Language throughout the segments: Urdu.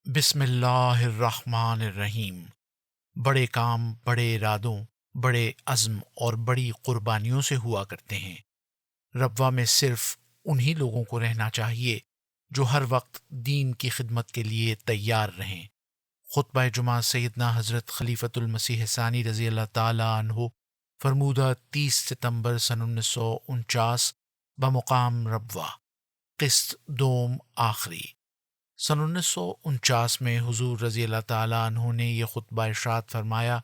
بسم اللہ الرحمن الرحیم۔ بڑے کام بڑے ارادوں، بڑے عزم اور بڑی قربانیوں سے ہوا کرتے ہیں۔ ربوہ میں صرف انہی لوگوں کو رہنا چاہیے جو ہر وقت دین کی خدمت کے لیے تیار رہیں۔ خطبہ جمعہ سیدنا حضرت خلیفۃ المسیح ثانی رضی اللہ تعالی عنہ، فرمودہ 30 ستمبر سن 1949، بمقام ربوہ، قسط دوم آخری۔ سن 1949 میں حضور رضی اللہ تعالیٰ عنہ نے یہ خطبہ ارشاد فرمایا۔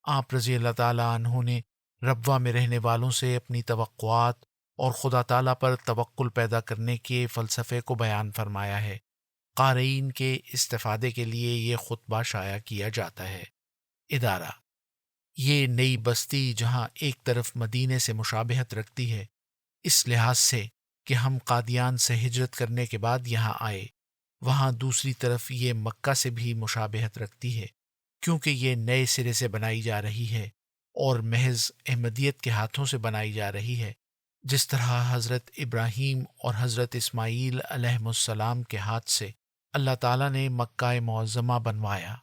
آپ رضی اللہ تعالیٰ عنہ نے ربوہ میں رہنے والوں سے اپنی توقعات اور خدا تعالیٰ پر توکل پیدا کرنے کے فلسفے کو بیان فرمایا ہے۔ قارئین کے استفادے کے لیے یہ خطبہ شائع کیا جاتا ہے۔ ادارہ: یہ نئی بستی جہاں ایک طرف مدینے سے مشابہت رکھتی ہے اس لحاظ سے کہ ہم قادیان سے ہجرت کرنے کے بعد یہاں آئے، وہاں دوسری طرف یہ مکہ سے بھی مشابہت رکھتی ہے کیونکہ یہ نئے سرے سے بنائی جا رہی ہے اور محض احمدیت کے ہاتھوں سے بنائی جا رہی ہے، جس طرح حضرت ابراہیم اور حضرت اسماعیل علیہم السلام کے ہاتھ سے اللہ تعالیٰ نے مکہ معظمہ بنوایا۔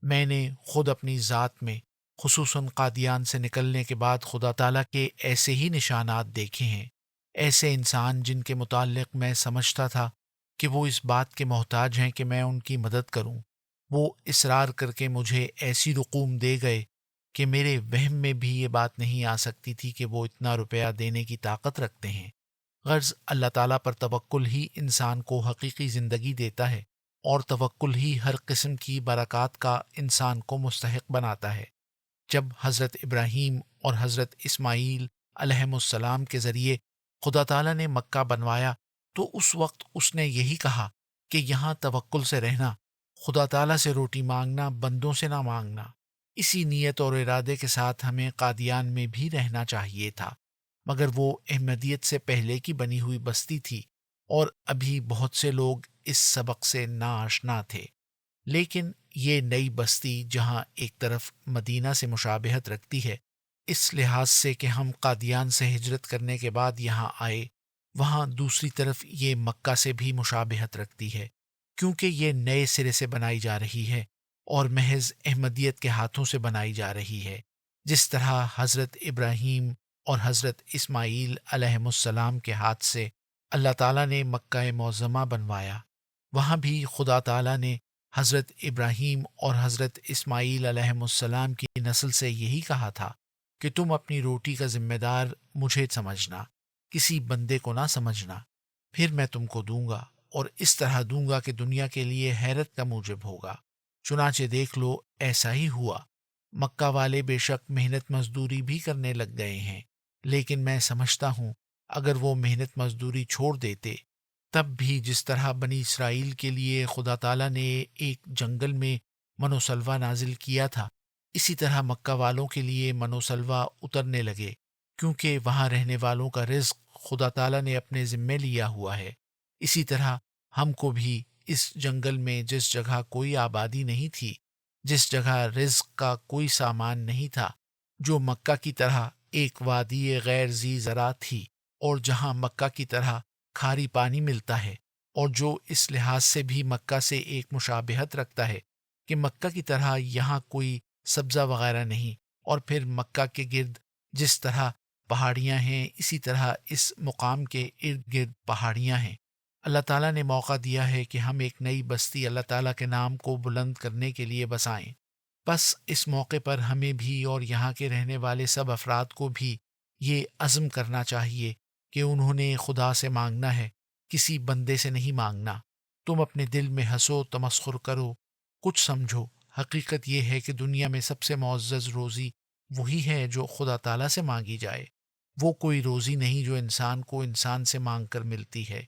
میں نے خود اپنی ذات میں خصوصاً قادیان سے نکلنے کے بعد خدا تعالیٰ کے ایسے ہی نشانات دیکھے ہیں، ایسے انسان جن کے متعلق میں سمجھتا تھا کہ وہ اس بات کے محتاج ہیں کہ میں ان کی مدد کروں، وہ اصرار کر کے مجھے ایسی رقوم دے گئے کہ میرے وہم میں بھی یہ بات نہیں آ سکتی تھی کہ وہ اتنا روپیہ دینے کی طاقت رکھتے ہیں۔ غرض اللہ تعالیٰ پر توکل ہی انسان کو حقیقی زندگی دیتا ہے، اور توکل ہی ہر قسم کی برکات کا انسان کو مستحق بناتا ہے۔ جب حضرت ابراہیم اور حضرت اسماعیل علیہم السلام کے ذریعے خدا تعالیٰ نے مکہ بنوایا تو اس وقت اس نے یہی کہا کہ یہاں توکل سے رہنا، خدا تعالیٰ سے روٹی مانگنا، بندوں سے نہ مانگنا۔ اسی نیت اور ارادے کے ساتھ ہمیں قادیان میں بھی رہنا چاہیے تھا، مگر وہ احمدیت سے پہلے کی بنی ہوئی بستی تھی اور ابھی بہت سے لوگ اس سبق سے ناآشنا تھے۔ لیکن یہ نئی بستی جہاں ایک طرف مدینہ سے مشابہت رکھتی ہے اس لحاظ سے کہ ہم قادیان سے ہجرت کرنے کے بعد یہاں آئے، وہاں دوسری طرف یہ مکہ سے بھی مشابہت رکھتی ہے کیونکہ یہ نئے سرے سے بنائی جا رہی ہے اور محض احمدیت کے ہاتھوں سے بنائی جا رہی ہے، جس طرح حضرت ابراہیم اور حضرت اسماعیل علیہم السلام کے ہاتھ سے اللہ تعالیٰ نے مکہ معظمہ بنوایا۔ وہاں بھی خدا تعالیٰ نے حضرت ابراہیم اور حضرت اسماعیل علیہم السلام کی نسل سے یہی کہا تھا کہ تم اپنی روٹی کا ذمہ دار مجھے سمجھنا، کسی بندے کو نہ سمجھنا، پھر میں تم کو دوں گا اور اس طرح دوں گا کہ دنیا کے لیے حیرت کا موجب ہوگا۔ چنانچہ دیکھ لو ایسا ہی ہوا۔ مکہ والے بے شک محنت مزدوری بھی کرنے لگ گئے ہیں، لیکن میں سمجھتا ہوں اگر وہ محنت مزدوری چھوڑ دیتے تب بھی جس طرح بنی اسرائیل کے لیے خدا تعالیٰ نے ایک جنگل میں من و سلوہ نازل کیا تھا، اسی طرح مکہ والوں کے لیے من و سلوہ اترنے لگے، کیونکہ وہاں رہنے والوں کا رزق خدا تعالیٰ نے اپنے ذمے لیا ہوا ہے۔ اسی طرح ہم کو بھی اس جنگل میں جس جگہ کوئی آبادی نہیں تھی، جس جگہ رزق کا کوئی سامان نہیں تھا، جو مکہ کی طرح ایک وادی غیر ذی زرع تھی، اور جہاں مکہ کی طرح کھاری پانی ملتا ہے، اور جو اس لحاظ سے بھی مکہ سے ایک مشابہت رکھتا ہے کہ مکہ کی طرح یہاں کوئی سبزہ وغیرہ نہیں، اور پھر مکہ کے گرد جس طرح پہاڑیاں ہیں اسی طرح اس مقام کے ارد گرد پہاڑیاں ہیں۔ اللہ تعالیٰ نے موقع دیا ہے کہ ہم ایک نئی بستی اللہ تعالیٰ کے نام کو بلند کرنے کے لیے بسائیں۔ بس اس موقع پر ہمیں بھی اور یہاں کے رہنے والے سب افراد کو بھی یہ عزم کرنا چاہیے کہ انہوں نے خدا سے مانگنا ہے، کسی بندے سے نہیں مانگنا۔ تم اپنے دل میں ہنسو، تمسخر کرو، کچھ سمجھو، حقیقت یہ ہے کہ دنیا میں سب سے معزز روزی وہی ہے جو خدا تعالیٰ سے مانگی جائے۔ وہ کوئی روزی نہیں جو انسان کو انسان سے مانگ کر ملتی ہے،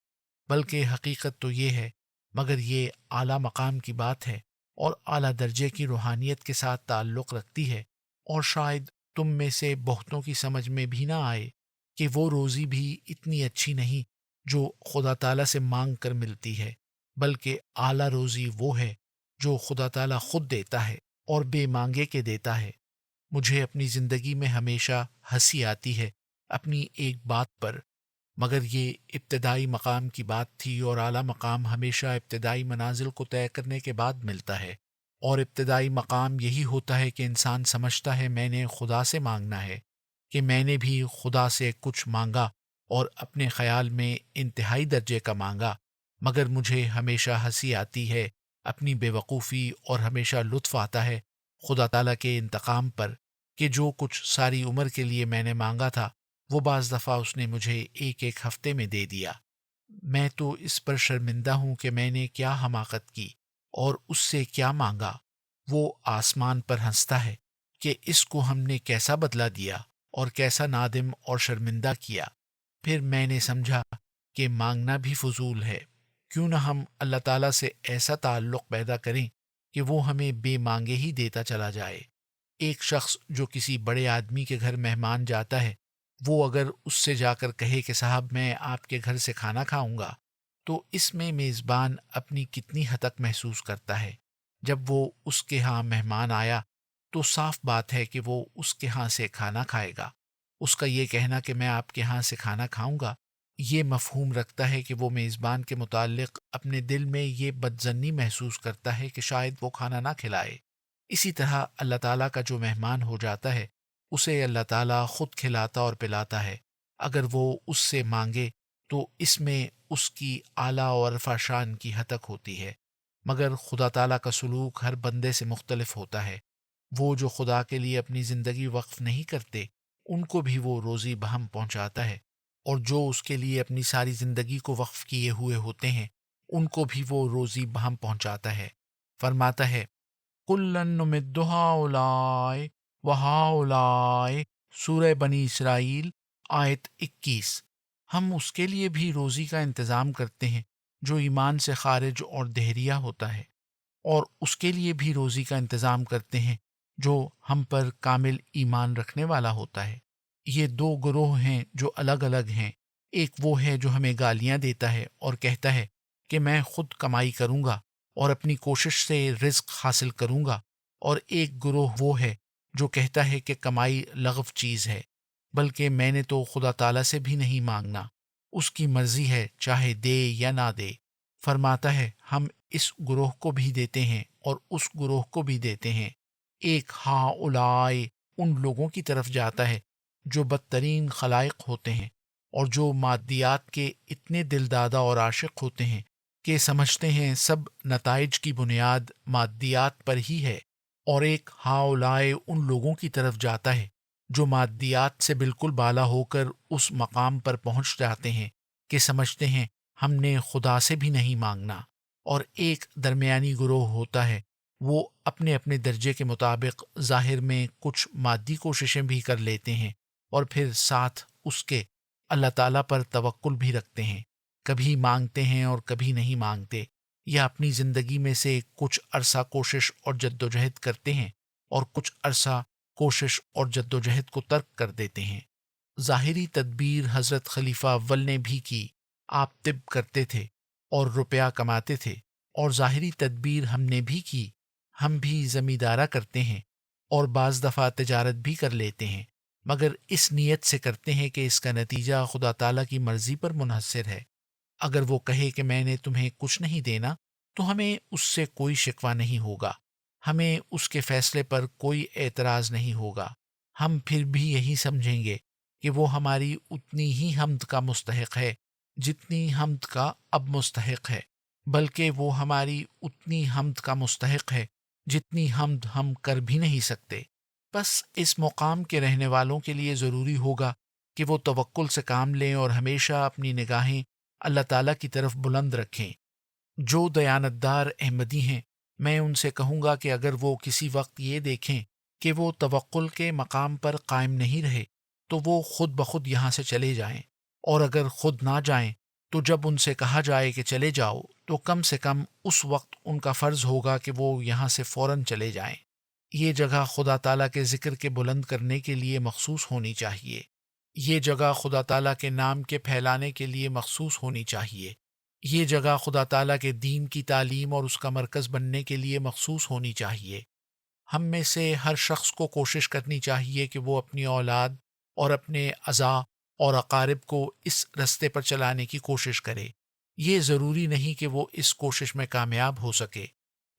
بلکہ حقیقت تو یہ ہے، مگر یہ اعلیٰ مقام کی بات ہے اور اعلیٰ درجے کی روحانیت کے ساتھ تعلق رکھتی ہے، اور شاید تم میں سے بہتوں کی سمجھ میں بھی نہ آئے کہ وہ روزی بھی اتنی اچھی نہیں جو خدا تعالیٰ سے مانگ کر ملتی ہے، بلکہ اعلیٰ روزی وہ ہے جو خدا تعالیٰ خود دیتا ہے اور بے مانگے کے دیتا ہے۔ مجھے اپنی زندگی میں ہمیشہ ہنسی آتی ہے اپنی ایک بات پر مگر یہ ابتدائی مقام کی بات تھی، اور اعلیٰ مقام ہمیشہ ابتدائی منازل کو طے کرنے کے بعد ملتا ہے، اور ابتدائی مقام یہی ہوتا ہے کہ انسان سمجھتا ہے میں نے خدا سے مانگنا ہے، کہ میں نے بھی خدا سے کچھ مانگا اور اپنے خیال میں انتہائی درجے کا مانگا، مگر مجھے ہمیشہ ہنسی آتی ہے اپنی بے وقوفی، اور ہمیشہ لطف آتا ہے خدا تعالیٰ کے انتقام پر، کہ جو کچھ ساری عمر کے لیے میں نے مانگا تھا وہ بعض دفعہ اس نے مجھے ایک ایک ہفتے میں دے دیا۔ میں تو اس پر شرمندہ ہوں کہ میں نے کیا حماقت کی اور اس سے کیا مانگا۔ وہ آسمان پر ہنستا ہے کہ اس کو ہم نے کیسا بدلہ دیا اور کیسا نادم اور شرمندہ کیا۔ پھر میں نے سمجھا کہ مانگنا بھی فضول ہے، کیوں نہ ہم اللہ تعالیٰ سے ایسا تعلق پیدا کریں کہ وہ ہمیں بے مانگے ہی دیتا چلا جائے۔ ایک شخص جو کسی بڑے آدمی کے گھر مہمان جاتا ہے، وہ اگر اس سے جا کر کہے کہ صاحب میں آپ کے گھر سے کھانا کھاؤں گا، تو اس میں میزبان اپنی کتنی ہتک محسوس کرتا ہے۔ جب وہ اس کے ہاں مہمان آیا تو صاف بات ہے کہ وہ اس کے ہاں سے کھانا کھائے گا۔ اس کا یہ کہنا کہ میں آپ کے ہاں سے کھانا کھاؤں گا، یہ مفہوم رکھتا ہے کہ وہ میزبان کے متعلق اپنے دل میں یہ بدظنی محسوس کرتا ہے کہ شاید وہ کھانا نہ کھلائے۔ اسی طرح اللہ تعالیٰ کا جو مہمان ہو جاتا ہے اسے اللہ تعالیٰ خود کھلاتا اور پلاتا ہے۔ اگر وہ اس سے مانگے تو اس میں اس کی اعلیٰ اور عرفہ شان کی ہتک ہوتی ہے، مگر خدا تعالیٰ کا سلوک ہر بندے سے مختلف ہوتا ہے۔ وہ جو خدا کے لیے اپنی زندگی وقف نہیں کرتے ان کو بھی وہ روزی بہم پہنچاتا ہے، اور جو اس کے لیے اپنی ساری زندگی کو وقف کیے ہوئے ہوتے ہیں ان کو بھی وہ روزی بہم پہنچاتا ہے۔ فرماتا ہے کُلًّا نُمِدُّ ہؤلاء وہؤلاء، سورہ بنی اسرائیل آیت 21۔ ہم اس کے لیے بھی روزی کا انتظام کرتے ہیں جو ایمان سے خارج اور دہریہ ہوتا ہے، اور اس کے لیے بھی روزی کا انتظام کرتے ہیں جو ہم پر کامل ایمان رکھنے والا ہوتا ہے۔ یہ دو گروہ ہیں جو الگ الگ ہیں۔ ایک وہ ہے جو ہمیں گالیاں دیتا ہے اور کہتا ہے کہ میں خود کمائی کروں گا اور اپنی کوشش سے رزق حاصل کروں گا، اور ایک گروہ وہ ہے جو کہتا ہے کہ کمائی لغو چیز ہے، بلکہ میں نے تو خدا تعالیٰ سے بھی نہیں مانگنا، اس کی مرضی ہے چاہے دے یا نہ دے۔ فرماتا ہے ہم اس گروہ کو بھی دیتے ہیں اور اس گروہ کو بھی دیتے ہیں۔ ایک ہاں اولائے ان لوگوں کی طرف جاتا ہے جو بدترین خلائق ہوتے ہیں اور جو مادیات کے اتنے دل دادا اور عاشق ہوتے ہیں کہ سمجھتے ہیں سب نتائج کی بنیاد مادیات پر ہی ہے، اور ایک ہاؤلائے ان لوگوں کی طرف جاتا ہے جو مادیات سے بالکل بالا ہو کر اس مقام پر پہنچ جاتے ہیں کہ سمجھتے ہیں ہم نے خدا سے بھی نہیں مانگنا، اور ایک درمیانی گروہ ہوتا ہے وہ اپنے اپنے درجے کے مطابق ظاہر میں کچھ مادی کوششیں بھی کر لیتے ہیں اور پھر ساتھ اس کے اللہ تعالیٰ پر توکل بھی رکھتے ہیں، کبھی مانگتے ہیں اور کبھی نہیں مانگتے، یا اپنی زندگی میں سے کچھ عرصہ کوشش اور جد و جہد کرتے ہیں اور کچھ عرصہ کوشش اور جد و جہد کو ترک کر دیتے ہیں۔ ظاہری تدبیر حضرت خلیفہ اول نے بھی کی، آپ طب کرتے تھے اور روپیہ کماتے تھے، اور ظاہری تدبیر ہم نے بھی کی، ہم بھی زمیندارہ کرتے ہیں اور بعض دفعہ تجارت بھی کر لیتے ہیں، مگر اس نیت سے کرتے ہیں کہ اس کا نتیجہ خدا تعالیٰ کی مرضی پر منحصر ہے۔ اگر وہ کہے کہ میں نے تمہیں کچھ نہیں دینا تو ہمیں اس سے کوئی شکوہ نہیں ہوگا، ہمیں اس کے فیصلے پر کوئی اعتراض نہیں ہوگا۔ ہم پھر بھی یہی سمجھیں گے کہ وہ ہماری اتنی ہی حمد کا مستحق ہے جتنی حمد کا اب مستحق ہے، بلکہ وہ ہماری اتنی حمد کا مستحق ہے جتنی حمد ہم کر بھی نہیں سکتے۔ بس اس مقام کے رہنے والوں کے لیے ضروری ہوگا کہ وہ توکل سے کام لیں اور ہمیشہ اپنی نگاہیں اللہ تعالیٰ کی طرف بلند رکھیں۔ جو دیانتدار احمدی ہیں میں ان سے کہوں گا کہ اگر وہ کسی وقت یہ دیکھیں کہ وہ توکل کے مقام پر قائم نہیں رہے تو وہ خود بخود یہاں سے چلے جائیں، اور اگر خود نہ جائیں تو جب ان سے کہا جائے کہ چلے جاؤ تو کم سے کم اس وقت ان کا فرض ہوگا کہ وہ یہاں سے فوراً چلے جائیں۔ یہ جگہ خدا تعالیٰ کے ذکر کے بلند کرنے کے لیے مخصوص ہونی چاہیے، یہ جگہ خدا تعالیٰ کے نام کے پھیلانے کے لیے مخصوص ہونی چاہیے، یہ جگہ خدا تعالیٰ کے دین کی تعلیم اور اس کا مرکز بننے کے لیے مخصوص ہونی چاہیے۔ ہم میں سے ہر شخص کو کوشش کرنی چاہیے کہ وہ اپنی اولاد اور اپنے اعضاء اور اقارب کو اس رستے پر چلانے کی کوشش کرے۔ یہ ضروری نہیں کہ وہ اس کوشش میں کامیاب ہو سکے۔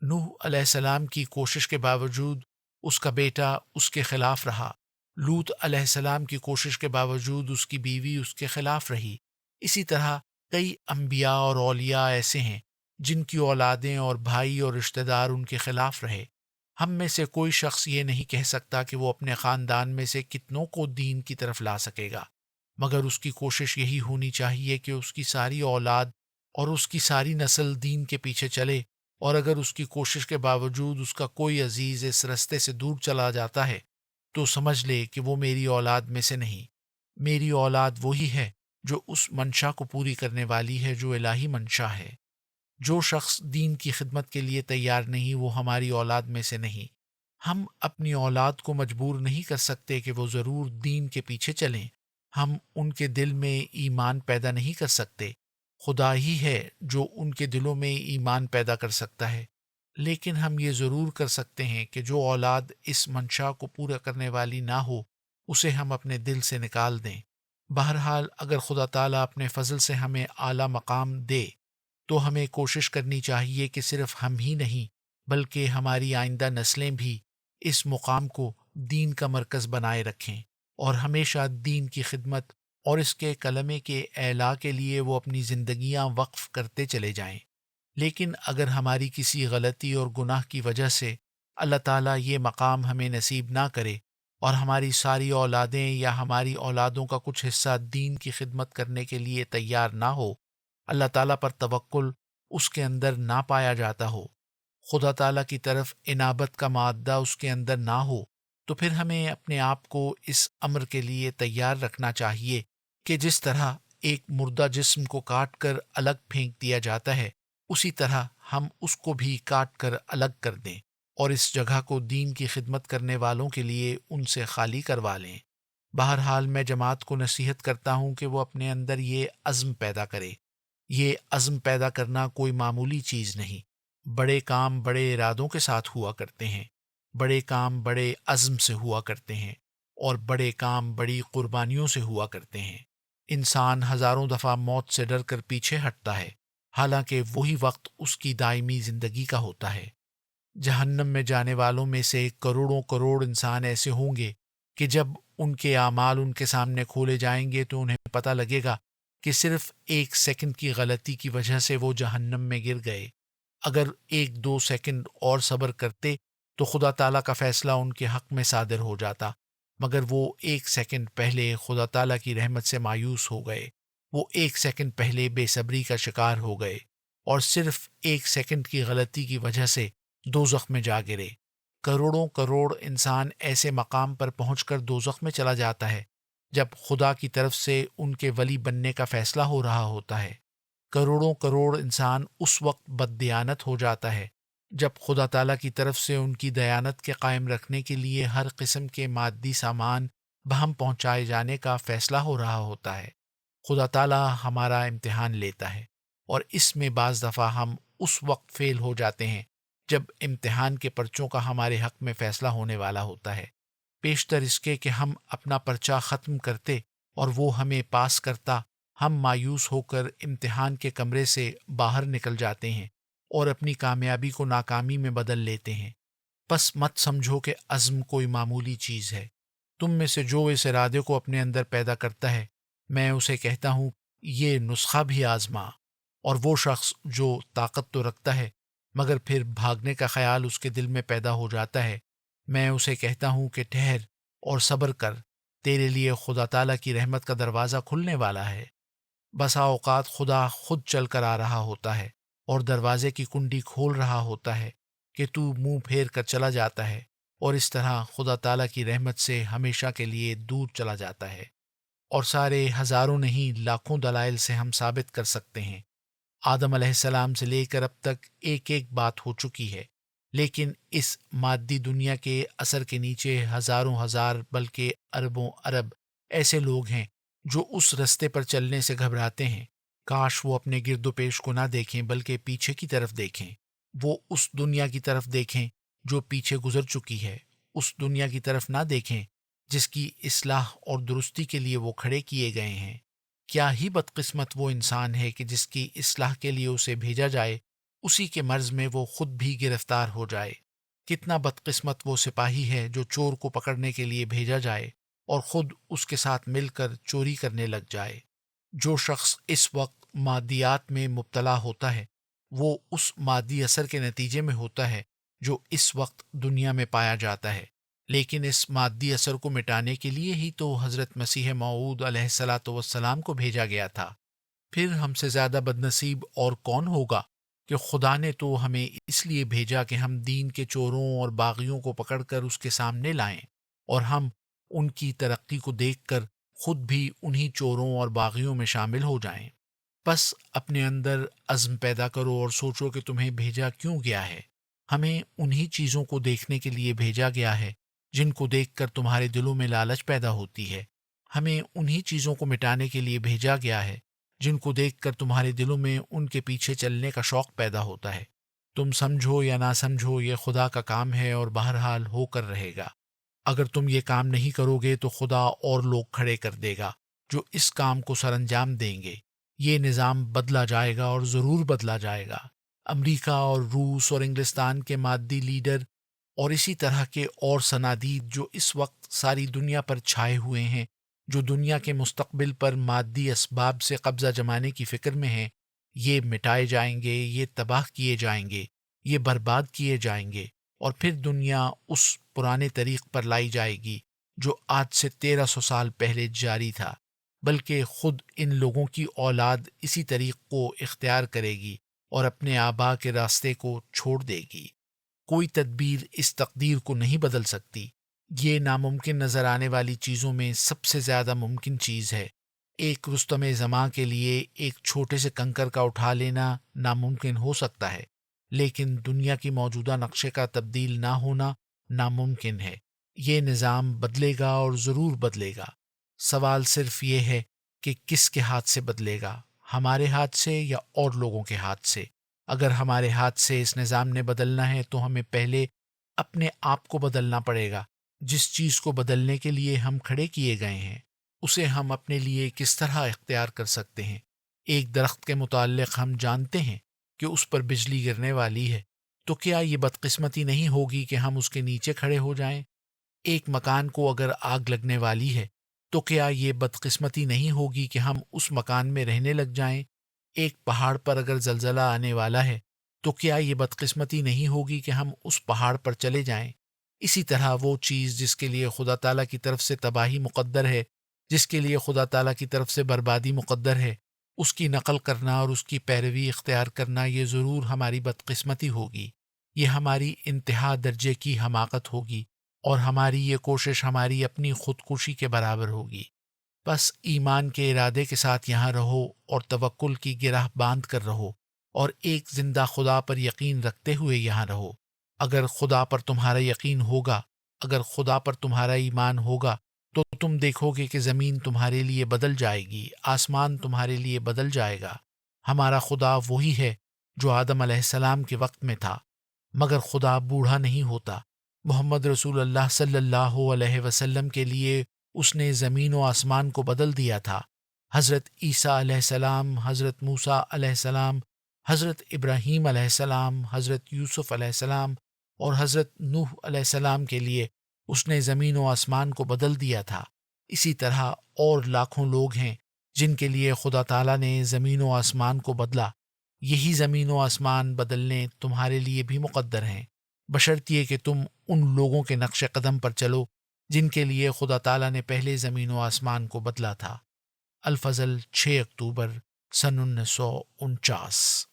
نوح علیہ السلام کی کوشش کے باوجود اس کا بیٹا اس کے خلاف رہا۔ لوط علیہ السلام کی کوشش کے باوجود اس کی بیوی اس کے خلاف رہی۔ اسی طرح کئی انبیاء اور اولیاء ایسے ہیں جن کی اولادیں اور بھائی اور رشتہ دار ان کے خلاف رہے۔ ہم میں سے کوئی شخص یہ نہیں کہہ سکتا کہ وہ اپنے خاندان میں سے کتنوں کو دین کی طرف لا سکے گا، مگر اس کی کوشش یہی ہونی چاہیے کہ اس کی ساری اولاد اور اس کی ساری نسل دین کے پیچھے چلے، اور اگر اس کی کوشش کے باوجود اس کا کوئی عزیز اس رستے سے دور چلا جاتا ہے تو سمجھ لے کہ وہ میری اولاد میں سے نہیں۔ میری اولاد وہی ہے جو اس منشا کو پوری کرنے والی ہے جو الہی منشا ہے۔ جو شخص دین کی خدمت کے لیے تیار نہیں وہ ہماری اولاد میں سے نہیں۔ ہم اپنی اولاد کو مجبور نہیں کر سکتے کہ وہ ضرور دین کے پیچھے چلیں۔ ہم ان کے دل میں ایمان پیدا نہیں کر سکتے، خدا ہی ہے جو ان کے دلوں میں ایمان پیدا کر سکتا ہے۔ لیکن ہم یہ ضرور کر سکتے ہیں کہ جو اولاد اس منشا کو پورا کرنے والی نہ ہو اسے ہم اپنے دل سے نکال دیں۔ بہرحال اگر خدا تعالیٰ اپنے فضل سے ہمیں اعلیٰ مقام دے تو ہمیں کوشش کرنی چاہیے کہ صرف ہم ہی نہیں بلکہ ہماری آئندہ نسلیں بھی اس مقام کو دین کا مرکز بنائے رکھیں، اور ہمیشہ دین کی خدمت اور اس کے کلمے کے اعلاء کے لیے وہ اپنی زندگیاں وقف کرتے چلے جائیں۔ لیکن اگر ہماری کسی غلطی اور گناہ کی وجہ سے اللہ تعالیٰ یہ مقام ہمیں نصیب نہ کرے اور ہماری ساری اولادیں یا ہماری اولادوں کا کچھ حصہ دین کی خدمت کرنے کے لیے تیار نہ ہو، اللہ تعالیٰ پر توکل اس کے اندر نہ پایا جاتا ہو، خدا تعالیٰ کی طرف انابت کا مادہ اس کے اندر نہ ہو، تو پھر ہمیں اپنے آپ کو اس امر کے لیے تیار رکھنا چاہیے کہ جس طرح ایک مردہ جسم کو کاٹ کر الگ پھینک دیا جاتا ہے، اسی طرح ہم اس کو بھی کاٹ کر الگ کر دیں اور اس جگہ کو دین کی خدمت کرنے والوں کے لیے ان سے خالی کروا لیں۔ بہرحال میں جماعت کو نصیحت کرتا ہوں کہ وہ اپنے اندر یہ عزم پیدا کرے۔ یہ عزم پیدا کرنا کوئی معمولی چیز نہیں۔ بڑے کام بڑے ارادوں کے ساتھ ہوا کرتے ہیں، بڑے کام بڑے عزم سے ہوا کرتے ہیں، اور بڑے کام بڑی قربانیوں سے ہوا کرتے ہیں۔ انسان ہزاروں دفعہ موت سے ڈر کر پیچھے ہٹتا ہے، حالانکہ وہی وقت اس کی دائمی زندگی کا ہوتا ہے۔ جہنم میں جانے والوں میں سے کروڑوں کروڑ انسان ایسے ہوں گے کہ جب ان کے اعمال ان کے سامنے کھولے جائیں گے تو انہیں پتہ لگے گا کہ صرف 1 سیکنڈ کی غلطی کی وجہ سے وہ جہنم میں گر گئے۔ اگر 1-2 سیکنڈ اور صبر کرتے تو خدا تعالیٰ کا فیصلہ ان کے حق میں صادر ہو جاتا، مگر وہ 1 سیکنڈ پہلے خدا تعالیٰ کی رحمت سے مایوس ہو گئے۔ وہ 1 سیکنڈ پہلے بے صبری کا شکار ہو گئے اور صرف 1 سیکنڈ کی غلطی کی وجہ سے دوزخ میں جا گرے۔ کروڑوں کروڑ انسان ایسے مقام پر پہنچ کر دوزخ میں چلا جاتا ہے جب خدا کی طرف سے ان کے ولی بننے کا فیصلہ ہو رہا ہوتا ہے۔ کروڑوں کروڑ انسان اس وقت بددیانت ہو جاتا ہے جب خدا تعالیٰ کی طرف سے ان کی دیانت کے قائم رکھنے کے لیے ہر قسم کے مادی سامان بہم پہنچائے جانے کا فیصلہ ہو رہا ہوتا ہے۔ خدا تعالیٰ ہمارا امتحان لیتا ہے، اور اس میں بعض دفعہ ہم اس وقت فیل ہو جاتے ہیں جب امتحان کے پرچوں کا ہمارے حق میں فیصلہ ہونے والا ہوتا ہے۔ پیشتر اس کے کہ ہم اپنا پرچہ ختم کرتے اور وہ ہمیں پاس کرتا، ہم مایوس ہو کر امتحان کے کمرے سے باہر نکل جاتے ہیں اور اپنی کامیابی کو ناکامی میں بدل لیتے ہیں۔ پس مت سمجھو کہ عزم کوئی معمولی چیز ہے۔ تم میں سے جو اس ارادے کو اپنے اندر پیدا کرتا ہے، میں اسے کہتا ہوں یہ نسخہ بھی آزما، اور وہ شخص جو طاقت تو رکھتا ہے مگر پھر بھاگنے کا خیال اس کے دل میں پیدا ہو جاتا ہے، میں اسے کہتا ہوں کہ ٹھہر اور صبر کر، تیرے لیے خدا تعالیٰ کی رحمت کا دروازہ کھلنے والا ہے۔ بسا اوقات خدا خود چل کر آ رہا ہوتا ہے اور دروازے کی کنڈی کھول رہا ہوتا ہے کہ تو منہ پھیر کر چلا جاتا ہے، اور اس طرح خدا تعالیٰ کی رحمت سے ہمیشہ کے لیے دور چلا جاتا ہے۔ اور سارے ہزاروں نہیں لاکھوں دلائل سے ہم ثابت کر سکتے ہیں۔ آدم علیہ السلام سے لے کر اب تک ایک ایک بات ہو چکی ہے، لیکن اس مادی دنیا کے اثر کے نیچے ہزاروں ہزار بلکہ اربوں ارب ایسے لوگ ہیں جو اس رستے پر چلنے سے گھبراتے ہیں۔ کاش وہ اپنے گرد و پیش کو نہ دیکھیں بلکہ پیچھے کی طرف دیکھیں۔ وہ اس دنیا کی طرف دیکھیں جو پیچھے گزر چکی ہے، اس دنیا کی طرف نہ دیکھیں جس کی اصلاح اور درستی کے لیے وہ کھڑے کیے گئے ہیں۔ کیا ہی بدقسمت وہ انسان ہے کہ جس کی اصلاح کے لیے اسے بھیجا جائے، اسی کے مرض میں وہ خود بھی گرفتار ہو جائے۔ کتنا بدقسمت وہ سپاہی ہے جو چور کو پکڑنے کے لیے بھیجا جائے اور خود اس کے ساتھ مل کر چوری کرنے لگ جائے۔ جو شخص اس وقت مادیات میں مبتلا ہوتا ہے، وہ اس مادی اثر کے نتیجے میں ہوتا ہے جو اس وقت دنیا میں پایا جاتا ہے۔ لیکن اس مادی اثر کو مٹانے کے لیے ہی تو حضرت مسیح موعود علیہ الصلاۃ والسلام کو بھیجا گیا تھا۔ پھر ہم سے زیادہ بدنصیب اور کون ہوگا کہ خدا نے تو ہمیں اس لیے بھیجا کہ ہم دین کے چوروں اور باغیوں کو پکڑ کر اس کے سامنے لائیں، اور ہم ان کی ترقی کو دیکھ کر خود بھی انہی چوروں اور باغیوں میں شامل ہو جائیں۔ بس اپنے اندر عزم پیدا کرو اور سوچو کہ تمہیں بھیجا کیوں گیا ہے۔ ہمیں انہی چیزوں کو دیکھنے کے لیے بھیجا گیا ہے جن کو دیکھ کر تمہارے دلوں میں لالچ پیدا ہوتی ہے۔ ہمیں انہی چیزوں کو مٹانے کے لیے بھیجا گیا ہے جن کو دیکھ کر تمہارے دلوں میں ان کے پیچھے چلنے کا شوق پیدا ہوتا ہے۔ تم سمجھو یا نہ سمجھو، یہ خدا کا کام ہے اور بہرحال ہو کر رہے گا۔ اگر تم یہ کام نہیں کرو گے تو خدا اور لوگ کھڑے کر دے گا جو اس کام کو سر انجام دیں گے۔ یہ نظام بدلا جائے گا اور ضرور بدلا جائے گا۔ امریکہ اور روس اور انگلستان کے مادی لیڈر اور اسی طرح کے اور صنادید جو اس وقت ساری دنیا پر چھائے ہوئے ہیں، جو دنیا کے مستقبل پر مادی اسباب سے قبضہ جمانے کی فکر میں ہیں، یہ مٹائے جائیں گے، یہ تباہ کیے جائیں گے، یہ برباد کیے جائیں گے، اور پھر دنیا اس پرانے طریق پر لائی جائے گی جو آج سے 1300 سال پہلے جاری تھا، بلکہ خود ان لوگوں کی اولاد اسی طریق کو اختیار کرے گی اور اپنے آبا کے راستے کو چھوڑ دے گی۔ کوئی تدبیر اس تقدیر کو نہیں بدل سکتی۔ یہ ناممکن نظر آنے والی چیزوں میں سب سے زیادہ ممکن چیز ہے۔ ایک رستم زماں کے لیے ایک چھوٹے سے کنکر کا اٹھا لینا ناممکن ہو سکتا ہے، لیکن دنیا کی موجودہ نقشے کا تبدیل نہ ہونا ناممکن ہے۔ یہ نظام بدلے گا اور ضرور بدلے گا۔ سوال صرف یہ ہے کہ کس کے ہاتھ سے بدلے گا، ہمارے ہاتھ سے یا اور لوگوں کے ہاتھ سے۔ اگر ہمارے ہاتھ سے اس نظام نے بدلنا ہے تو ہمیں پہلے اپنے آپ کو بدلنا پڑے گا۔ جس چیز کو بدلنے کے لیے ہم کھڑے کیے گئے ہیں، اسے ہم اپنے لیے کس طرح اختیار کر سکتے ہیں؟ ایک درخت کے متعلق ہم جانتے ہیں کہ اس پر بجلی گرنے والی ہے، تو کیا یہ بدقسمتی نہیں ہوگی کہ ہم اس کے نیچے کھڑے ہو جائیں؟ ایک مکان کو اگر آگ لگنے والی ہے تو کیا یہ بدقسمتی نہیں ہوگی کہ ہم اس مکان میں رہنے لگ جائیں؟ ایک پہاڑ پر اگر زلزلہ آنے والا ہے تو کیا یہ بدقسمتی نہیں ہوگی کہ ہم اس پہاڑ پر چلے جائیں؟ اسی طرح وہ چیز جس کے لیے خدا تعالیٰ کی طرف سے تباہی مقدر ہے، جس کے لیے خدا تعالیٰ کی طرف سے بربادی مقدر ہے، اس کی نقل کرنا اور اس کی پیروی اختیار کرنا یہ ضرور ہماری بدقسمتی ہوگی۔ یہ ہماری انتہا درجے کی حماقت ہوگی، اور ہماری یہ کوشش ہماری اپنی خودکشی کے برابر ہوگی۔ بس ایمان کے ارادے کے ساتھ یہاں رہو اور توکل کی گرہ باندھ کر رہو، اور ایک زندہ خدا پر یقین رکھتے ہوئے یہاں رہو۔ اگر خدا پر تمہارا یقین ہوگا، اگر خدا پر تمہارا ایمان ہوگا، تو تم دیکھو گے کہ زمین تمہارے لیے بدل جائے گی، آسمان تمہارے لیے بدل جائے گا۔ ہمارا خدا وہی ہے جو آدم علیہ السلام کے وقت میں تھا، مگر خدا بوڑھا نہیں ہوتا۔ محمد رسول اللہ صلی اللہ علیہ وسلم کے لیے اس نے زمین و آسمان کو بدل دیا تھا۔ حضرت عیسیٰ علیہ السلام، حضرت موسیٰ علیہ السلام، حضرت ابراہیم علیہ السلام، حضرت یوسف علیہ السلام اور حضرت نوح علیہ السلام کے لیے اس نے زمین و آسمان کو بدل دیا تھا۔ اسی طرح اور لاکھوں لوگ ہیں جن کے لیے خدا تعالیٰ نے زمین و آسمان کو بدلا۔ یہی زمین و آسمان بدلنے تمہارے لیے بھی مقدر ہیں، بشرطیے کہ تم ان لوگوں کے نقش قدم پر چلو جن کے لیے خدا تعالیٰ نے پہلے زمین و آسمان کو بدلا تھا۔ الفضل 6 اکتوبر سن 1949۔